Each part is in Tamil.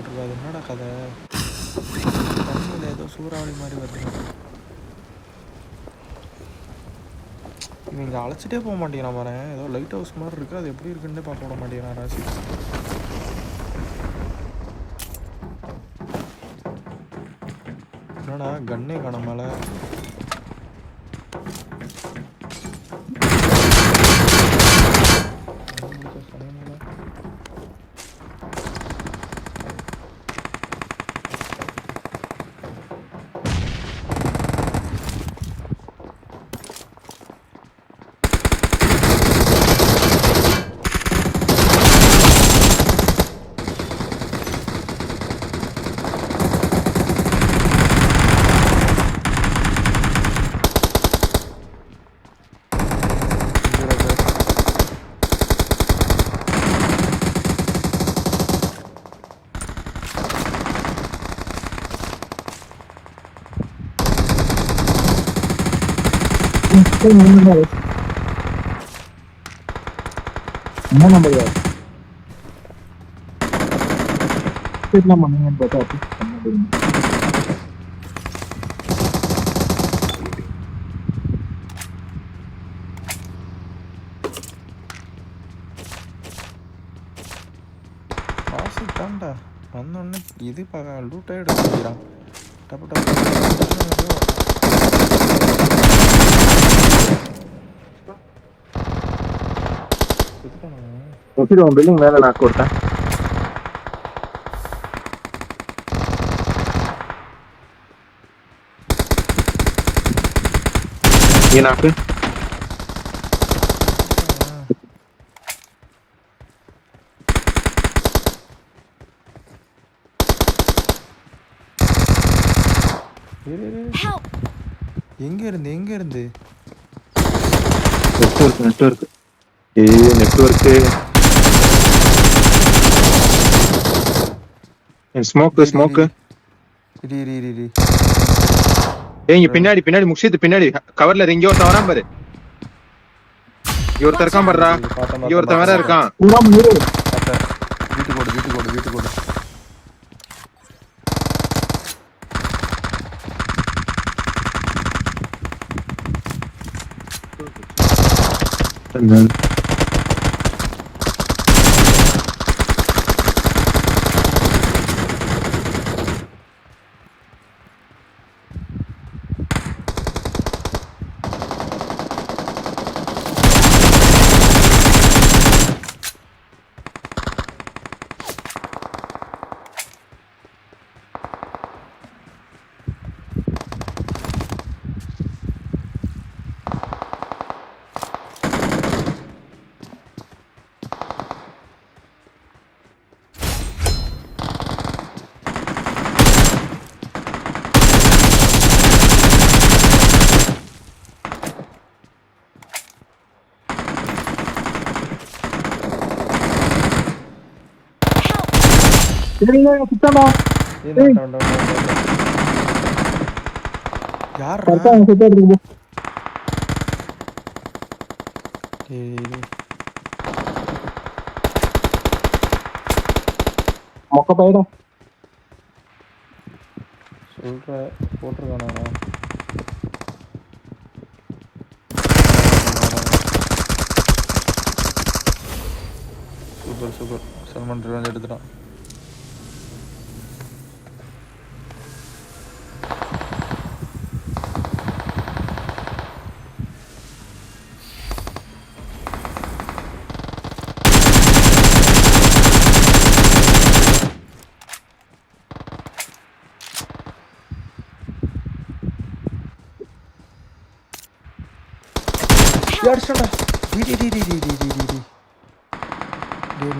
போட்டிருக்காது. என்னடா கதை? தண்ணியில் ஏதோ சூறாவளி மாதிரி வருது. இவன் இங்கே அழைச்சிட்டே போக மாட்டேங்கிறான் பாரு. ஏதோ லைட் ஹவுஸ் மாதிரி இருக்குது, அது எப்படி இருக்குன்னு பார்க்க விட மாட்டேங்கிறான் ராசி. என்னடா கண்ணே காண மேலே. என்ன நம்பர் பண்ணுங்கன்னு பார்த்தா ராசி தாண்டா வந்தோடனே இது பார்க்க லூட்டாக எடுக்கிறான். டப்பு டப்பு பில்டிங் மேல நான் கொடுத்தேன். ஏனாக்கு எங்க இருந்து நெட்வொர்க் ஸ்மோக்கு இங்க பின்னாடி முஷித் பின்னாடி கவர்ல இங்க ஒருத்தன் வரான் பாரு. இங்க ஒருத்தன் இருக்கான் பாருடா. இங்க ஒருத்தன் வேற இருக்கான். வீட்டுக்கு யார் மொக்க பையடா சொல்ற போட்டிருக்கானா? சூப்பர் சல்மான் ரிவெஞ்ச் எடுத்துட்டான். அடிச்சடா.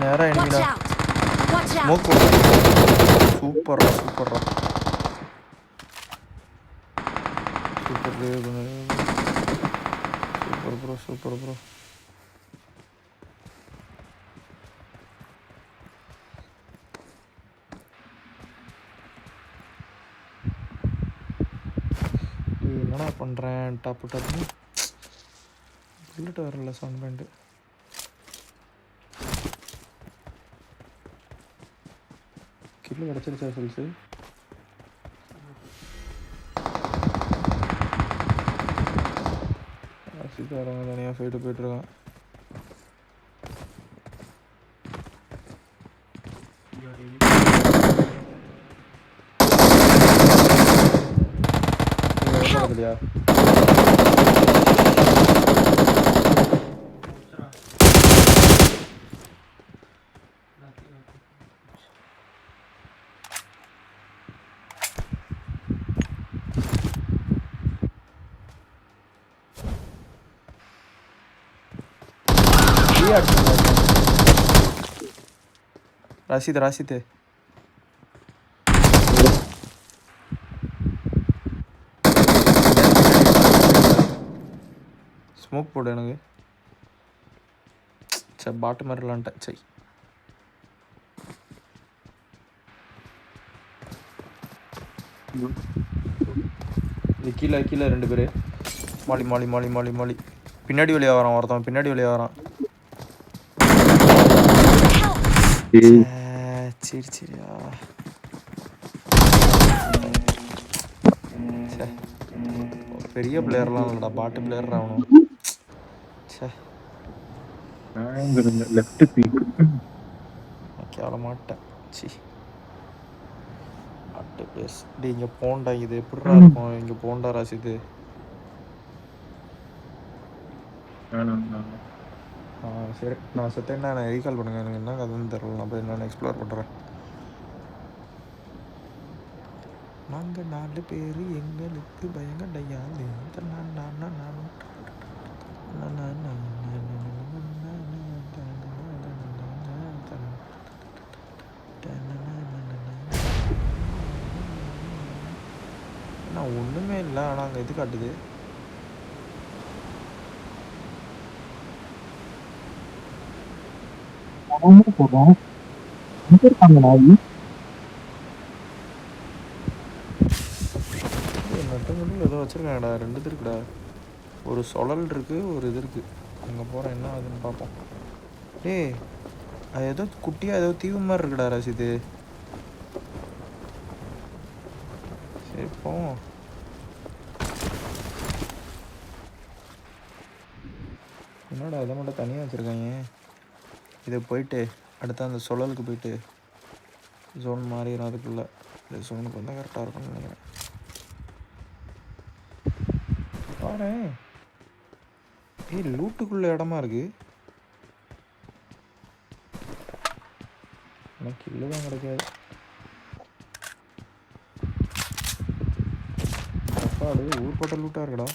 நேரா எனிமிடா. ஸ்மோக் போடு. சூப்பர்ரா. Super bro. என்னடா பண்றேன்? டப்பு புல்லட் வரல சவுண்ட் பேண்ட். கில்லு கிடச்சிருச்சா சொல்லிச்சு ரசிதாரங்க தனியாக ஃபைட்டு போயிட்டுருக்கான். இல்லையா ரசித் ஸ்மோக் போடு எனக்கு. சரி பாட்டு மாதிரி விளாண்டேன். சரி இது கீழே 2 பேர். மாலி பின்னாடி வழியாக வரான் ஒருத்தன். சரியா பெரிய பிளேயர்லாம் இல்லைடா, பாட்டு பிளேயர் ஆகணும். லெஃப்ட் பீக் கேவல மாட்டேன். சி அட்டு பிளேஸ் டே இங்கே போண்டா. இது எப்படிடா இருக்கும் இங்கே போண்டா ராசிது? சரி நான் செத்தேன்னா நான் ரீகால் பண்ணுங்க. எனக்கு என்ன கதைன்னு தெரியல. நான் போய் என்னென்னு எக்ஸ்ப்ளோர் பண்ணுறேன். நாங்கள் 4 பேர் எங்களுக்கு பயங்கடையா. நான் ஒன்றுமே இல்லை. ஆனால் அங்கே இது காட்டுது. நட்டங்கள்ல ஏதோ வச்சுருக்காங்கடா. 2 இது இருக்குடா. ஒரு சுழல் இருக்குது, ஒரு இது இருக்குது. அங்கே போகிறேன் என்ன அதுன்னு பார்ப்போம். டேய் அது ஏதோ குட்டியாக ஏதோ தீவு மாதிரி இருக்குடா ரசிது. சரி போவோம். என்னடா இதை மட்டும் தனியாக வச்சுருக்காங்க. இதை போயிட்டு அடுத்து அந்த சுழலுக்கு போயிட்டு ஜோன் மாறிடும். அதுக்குள்ளே இந்த ஜோனுக்கு வந்தால் கரெக்டாக இருக்கும்னு நினைக்கிறேன். பாரேன் லூட்டுக்குள்ள இடமா இருக்கு. எனக்கு இல்லைதான் கிடைக்காது. அப்பாடு ஊர்பட்ட லூட்டாக இருக்குடா.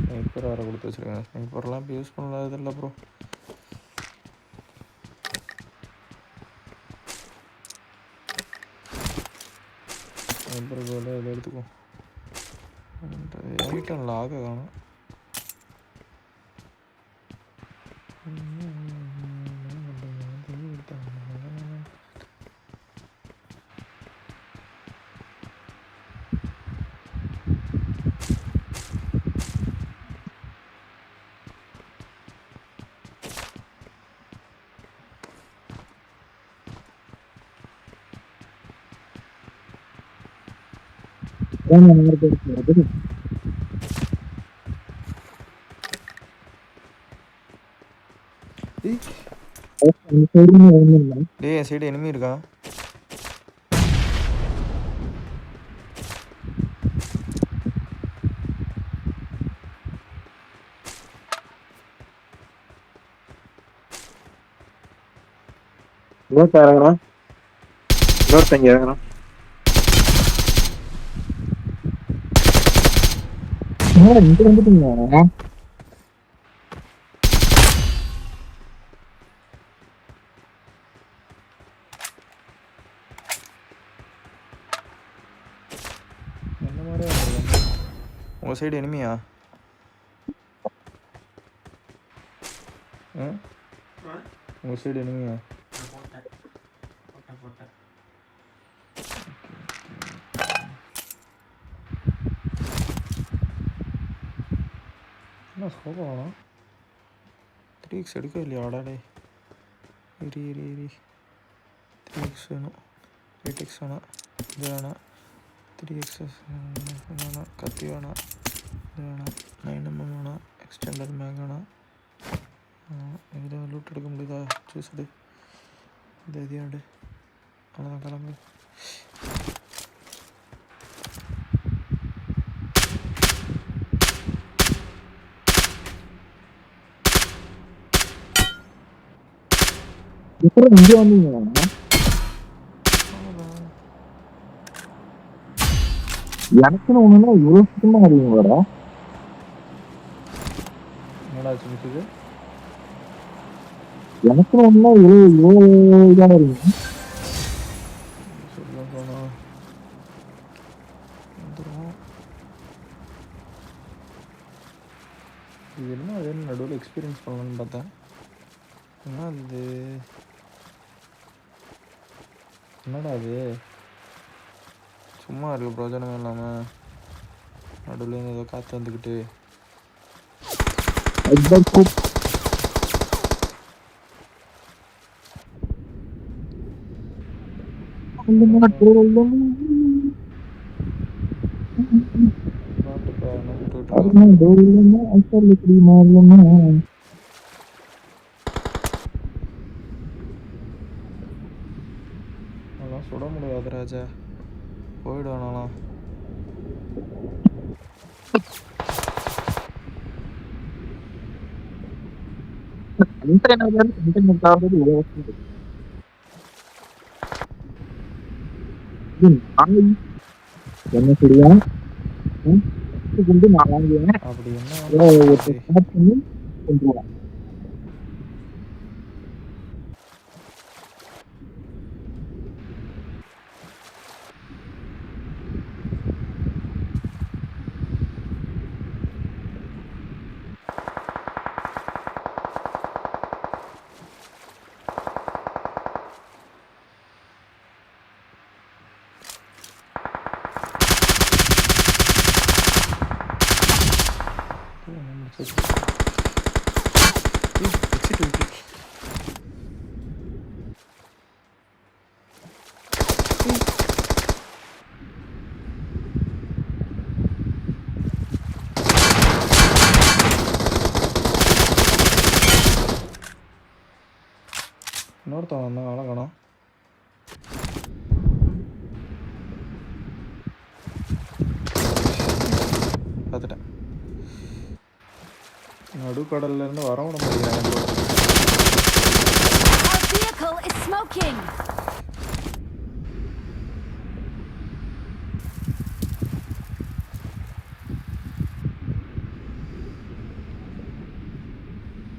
ஸ்னைப்பர் வேறு கொடுத்து வச்சுருக்கேன். ஸ்னைப்பர்லாம் இப்போ யூஸ் பண்ணாது இல்லை ப்ரோ. ஸ்னைப்பர் போல இதை எடுத்துக்கோ. என்கிட்ட லாக காணும். டேய் என் சைடு எனிமி இருக்கா? இன்னொருத்தங்க இறங்குறான். இங்க வந்துட்டீங்க. என்ன மாதிரி உங்கள் சைடு எனிமியா? உங்கள் சைடு எனிமியா? என்ன ஸ்கோப் ஆகணும் 3x எடுக்க இல்லையா ஆடாடே இரி 3x வேணும் 8x வேணாம் இது வேணாம் 3x வேணாம் கத்தி வேணாம் இது வேணாம் 9mm வேணாம் எக்ஸ்டெண்டட் மேக் வேணாம் இதில் லூட் எடுக்க முடியுதா சூஸ் எடு இந்த இதையும் எடு அவ்வளோதான் கிளம்பு இங்க வந்தீங்க எனக்குன்னு ஒண்ணுன்னா இவ்வளவு சுத்தமா அறியுங்க வர என்னடாச்சு மிஸ்ஸுக்கு எனக்குன்னு ஒண்ணுன்னா இவ்வளவு இதா இருங்க சொல்ல போனால் வந்துடும் இது என்ன அது நடுவில் எக்ஸ்பீரியன்ஸ் பண்ணலான்னு பார்த்தேன் என்ன இது என்னடா அது சும்மா இருக்குது பிரோஜனமே இல்லாமல் நடுவில் ஏதோ காற்று வந்துக்கிட்டு அதெல்லாம் சுட முடியாது ராஜா போயிடுவானாலாம் என்ன சரியா நான் வாங்குவேன் அப்படி என்ன இன்னொருத்தவன் வந்தான் ஆளை காணோம் பார்த்துட்டேன் நடுக்கடல்லேருந்து வர விட முடியாது Our vehicle is smoking.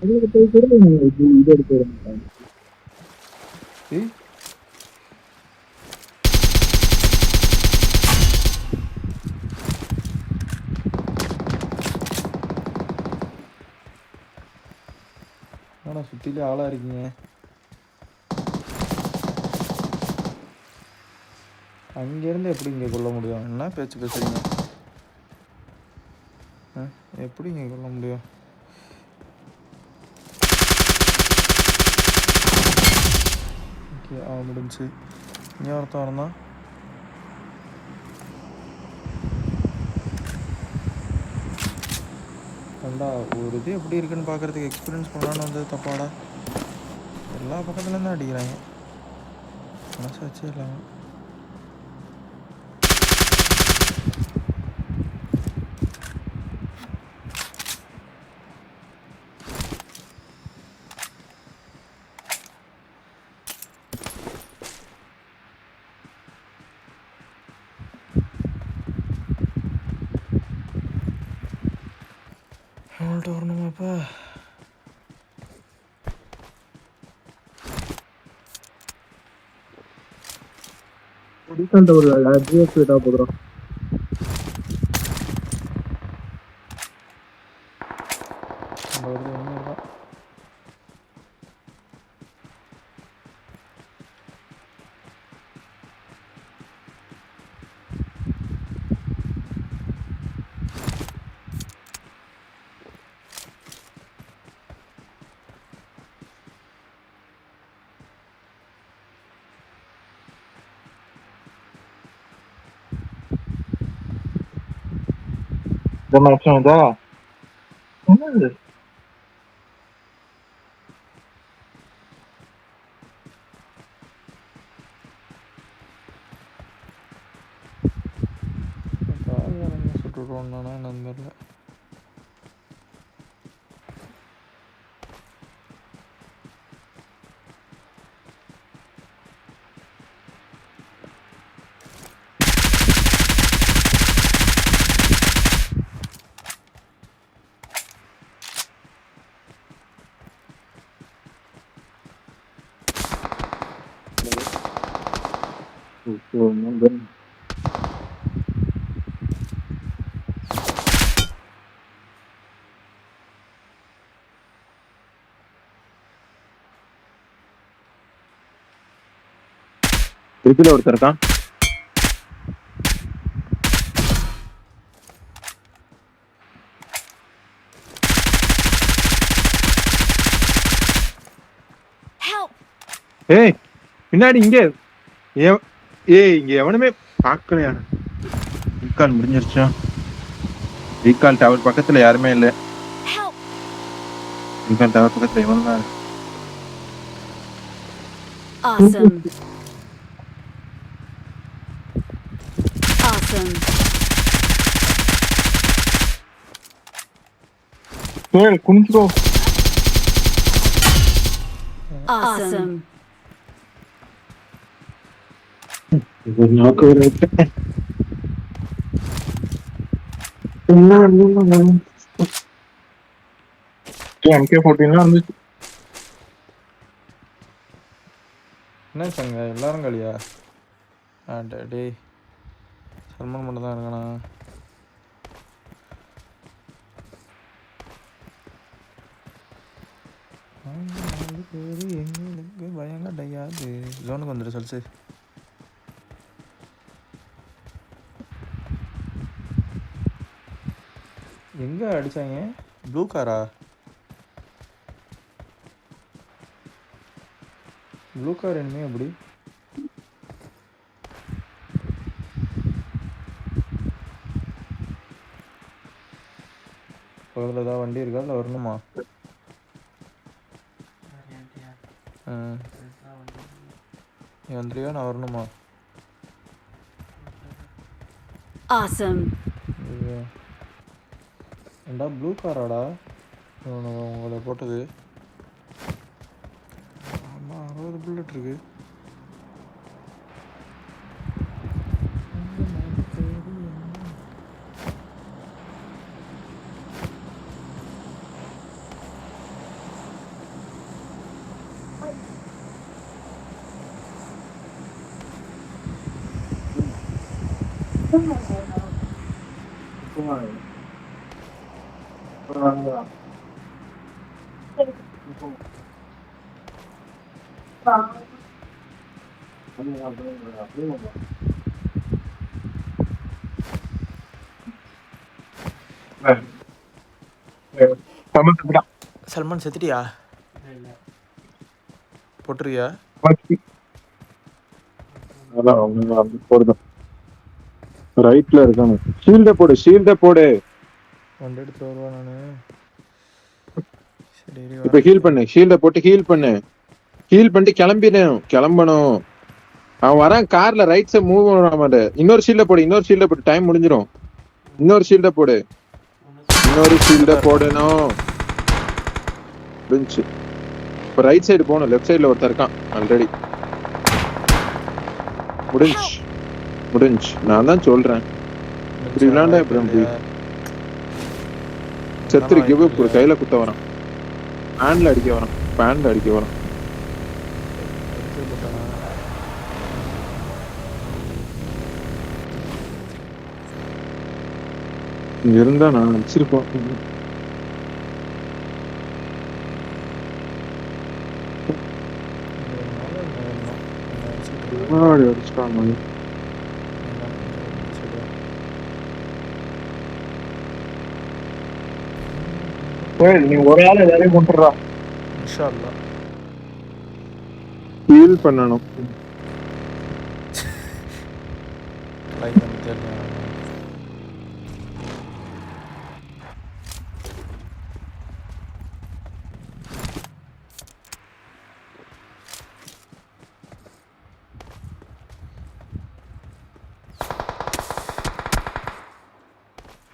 இது எடுத்து ஏய் ஆனால் சுற்றிலே ஆளாக இருக்கீங்க அங்கேருந்து எப்படி இங்கே கொல்ல முடியும் என்ன பேச்சு பேசுறீங்க எப்படி இங்கே கொல்ல முடியும் ஓகே முடிஞ்சு இங்கே ஒருத்தன் இருந்தான் கண்டா ஒரு இது எப்படி இருக்குன்னு பார்க்குறதுக்கு எக்ஸ்பீரியன்ஸ் பண்ணலான்னு வந்தது தப்பாடா எல்லா பக்கத்துலேருந்து அடிக்கிறாங்க மனசு வச்சே இல்லாமல் அவங்கள்ட்ட வரணுமாப்பா ரீசெண்ட் ஒரு ஜிஎஸ் விட்டா போதும் நம்ம வருது ஒன்றும் இல்லை இந்த மாசம் இதா என்னது கால்காரங்க சுட்டுருவோம்னா என்னன்னு தெரியல. திருப்பில ஒருத்தர் இருக்கான். Help! ஏய் பின்னாடி இங்க இங்க எவனுமே பாக்கலையா? ரீகால் முடிஞ்சிருச்சா? ரீகால் டவர் பக்கத்துல யாருமே இல்ல. Help! ரீகால் டவர் பக்கத்துல இவன் தான். Awesome. Awesome. ஏய் குனிச்சுக்கோ. Awesome. ஒரு நாக்கு ஒரு MK14 வந்துச்சு. என்ன சங்க எல்லாரும் கலியா? டேய் சல்மான் மட்டும் தான் இருக்கானா? எங்களுக்கு பயங்கடையாது. ஜோனுக்கு வந்துடு சொல்சு. எங்க அடிச்சாங்க? ப்ளூ காரா? ப்ளூ கார் என்னமே அப்படி பக்கத்தில் ஏதாவது வண்டி இருக்கா இல்லை வரணுமா? நீ வந்துறியா நான் வரணுமா? Awesome. ஏண்டா ப்ளூ காராடா உங்களை போட்டது? ஆமாம் 60 புல்லட் இருக்கு. சல்மான் செத்துட்டியா? போட்டுருக்கியா? ரைட்ல இருக்கானு. ஷீல்ட போடு, ஷீல்ட போடு. ஒன்று எடுத்து வருவா நானு. சரி இப்ப ஹீல் பண்ணு, ஷீல்ட போட்டு ஹீல் பண்ணு. ஹீல் பண்ணிட்டு கிளம்பணும். அவன் வரான் கார்ல ரைட் சைடு மூவ் பண்ண மாட்டேன். இன்னொரு ஷீல்ட போடு, இன்னொரு ஷீல்ட போடு. டைம் முடிஞ்சிடும். இன்னொரு ஷீல்ட போடு, இன்னொரு ஷீல்ட போடணும். முடிஞ்சு. இப்ப ரைட் சைடு போகணும். லெஃப்ட் சைடுல ஒருத்தர் இருக்கான் ஆல்ரெடி. முடிஞ்சு. நான் தான் சொல்றேன். இப்படி விளையாண்டா இப்படி செத்துரு. கிவ் அப் ஒரு கையில குத்த வரான். பேண்ட்ல அடிக்க வரான். இங்க இருந்தா நான் அடிச்சிருப்போம். அடிச்சிட்டாங்க. நீ ஒரு ஆள் எல்லாரையும் கொண்டுறா. இன்ஷா அல்லாஹ் ஹீல் பண்ணணும்.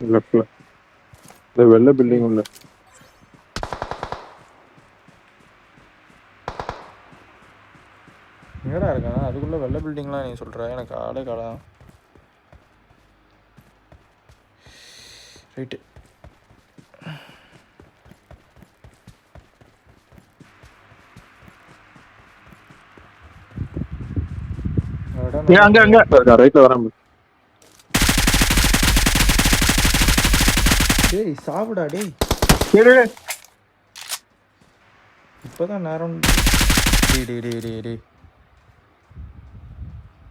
லெஃப்ட்ல இந்த வெள்ளை பில்டிங் உள்ள எங்கடா இருக்கான் அதுக்குள்ள வெள்ளை பில்டிங்லாம் நீ சொல்ற எனக்கு ஆளே காடா ரைட்டு அங்க ரைட்ல வராம டேய் சாவுடா டேய் சரி இப்பதான் நேரம் டேய் டேய் டேய் டேய் டேய்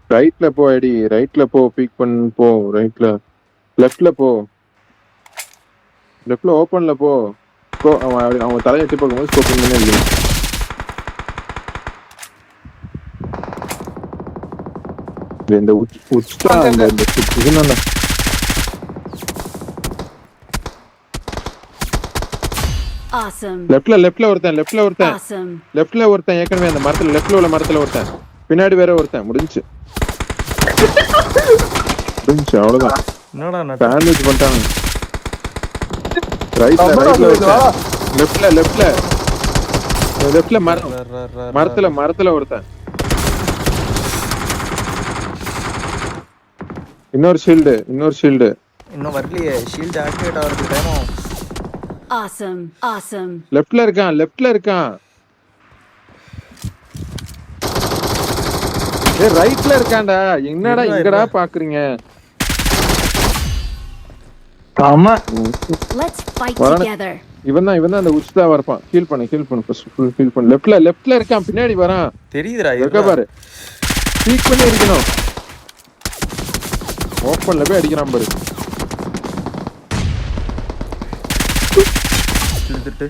ரைட்ல போ ஐடி ரைட்ல போ பிக் பண்ணு போ ரைட்ல லெஃப்ட்ல போ லெஃப்ட்ல ஓபன்ல போ அவன் தலையை எட்டி பார்க்கும்போது ஸ்கோப் பண்ணே இல்லை இந்த உச்சா இந்த இதுனா Awesome. லெஃப்ட்ல ஒருத்தன் Awesome. லெஃப்ட்ல ஒருத்தன் ஏற்கனவே அந்த மரத்துல லெஃப்ட்ல உள்ள மரத்துல ஒருத்தன் பின்னாடி வேற ஒருத்தன் முடிஞ்சு அவ்வளவுதான் என்னடா சாண்ட்விச் பண்ணிட்டாங்க ரைட்ல லெஃப்ட்ல மரத்துல ஒருத்தன் இன்னொரு ஷீல்டு இன்னும் வரலையே ஷீல்ட் ஆக்டிவேட் ஆகிறதுக்கு டைம் ஆகும் Awesome. லெஃப்ட்ல இருக்கான் ஏய் ரைட்ல இருக்கான்டா என்னடா இங்கடா பாக்குறீங்க ஆமா Let's fight Varana. together. இவன் தான் அந்த உச்சிதா வரப்பான் ஹீல் பண்ணு ஃபர்ஸ்ட் ஃபுல் ஹீல் பண்ணு லெஃப்ட்ல இருக்கான் பின்னாடி வரான் தெரியுதுடா இருக்க பாரு பீக் பண்ணி அடிக்கணும் ஓப்பன்ல போய் அடிக்கிறான் பாரு இழுத்துட்டு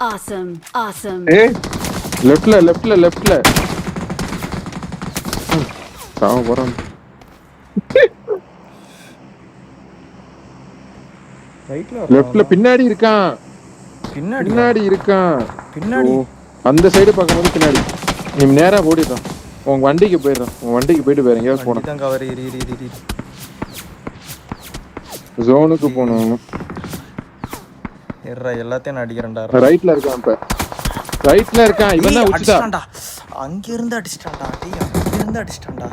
Awesome. ஏய் லெஃப்ட்ல சாவ போறான் லெஃப்ட்ல பின்னாடி இருக்கான் பின்னாடி ஓ, அந்த சைடு பார்க்கும்போது பின்னாடி நீ நேரா ஓடிடுறான் உன் வண்டிக்கு போயிட்டு வேற எங்கேயாவது போனான் தான் கவர் இரி ஜோனுக்கு போகணும் எர்ரா எல்லாத்தையும் நான் அடிக்கிறேன்டா ரைட்ல இருக்கான் இவன் தான் உச்சிதா அங்க இருந்து அடிச்சிட்டான்டா